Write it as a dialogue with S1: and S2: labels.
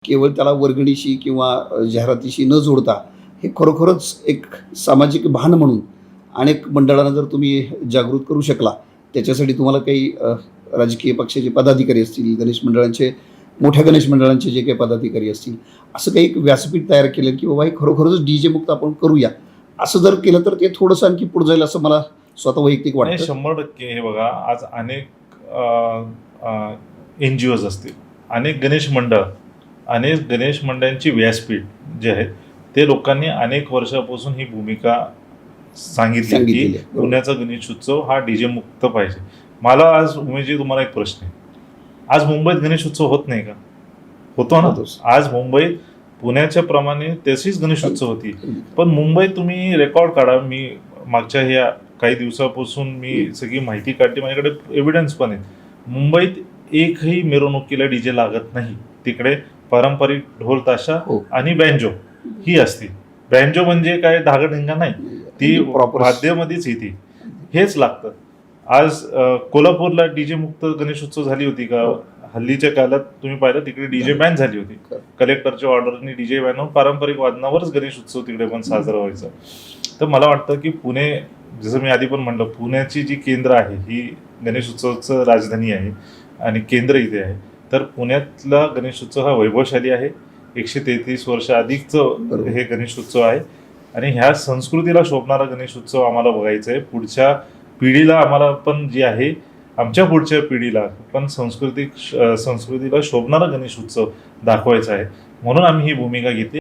S1: केवळ त्याला वर्गणीशी किंवा जाहिरातीशी न जोडता हे खरोखरच एक सामाजिक भान म्हणून अनेक मंडळांना जर तुम्ही जागृत करू शकला, त्याच्यासाठी तुम्हाला काही राजकीय पक्षाचे पदाधिकारी असतील, गणेश मंडळांचे मोठ्या गणेश मंडळांचे जे काही पदाधिकारी असतील, असं काही एक व्यासपीठ तयार केलं की बाबा हे खरोखरच DJ मुक्त आपण करूया, असं जर केलं तर ते थोडंसं आणखी पुढे जाईल असं मला स्वतः वैयक्तिक
S2: नाही,
S1: वाटतं.
S2: 100% हे बघा, आज अनेक NGOज असतील, अनेक गणेश मंडळांची व्यासपीठ जे आहेत ते लोकांनी अनेक वर्षापासून ही भूमिका सांगितली
S1: सांगितलेली
S2: की
S1: आहे. बरोबर.
S2: पुण्याचा गणेशोत्सव हा DJ मुक्त पाहिजे. मला आज उमेशजी तुम्हाला एक प्रश्न आहे, आज मुंबईत गणेशोत्सव होत नाही का? होतो ना.
S1: होतोच.
S2: आज मुंबईत पुण्याच्या प्रमाणे तशीच गणेशोत्सव होती, पण मुंबईत तुम्ही रेकॉर्ड काढा. मी मागच्या ह्या काही दिवसापासून मी सगळी माहिती काढली, माझ्याकडे एव्हिडन्स पण आहेत. मुंबईत एकही मिरवणुकीला DJ लागत नाही. तिकडे पारंपरिक ढोल ताशा
S1: हो.
S2: आणि बँजो ही असते. बँजो म्हणजे काय धागडधिंगा नाही, ती
S1: प्रॉपर
S2: वाद्यामध्येच येते, हेच लागतं. आज कोल्हापूरला DJ मुक्त गणेशोत्सव झाली होती का? हल्लीच्या काळात तुम्ही पाहिलं तिकडे DJ बॅन झाली होती. कलेक्टरच्या ऑर्डरनी DJ बॅन होऊन पारंपरिक वादनावरच गणेशोत्सव तिकडे पण साजरा व्हायचा. तर मला वाटतं की पुणे, जसं मी आधी पण म्हटलं, पुण्याची जी केंद्र आहे ही गणेशोत्सवाचं राजधानी आहे आणि केंद्र इथे आहे. तर पुण्यातला गणेशोत्सव हा वैभवशाली आहे. 133 वर्ष अधिकचं हे गणेशोत्सव आहे आणि ह्या संस्कृतीला शोभणारा गणेशोत्सव आम्हाला बघायचा आहे. पुढच्या पिढीला आम्हाला पण जी आहे, आमच्या पुढच्या पिढीला पण संस्कृतीला शोभणारा गणेशोत्सव दाखवायचा आहे, म्हणून आम्ही ही भूमिका घेतली.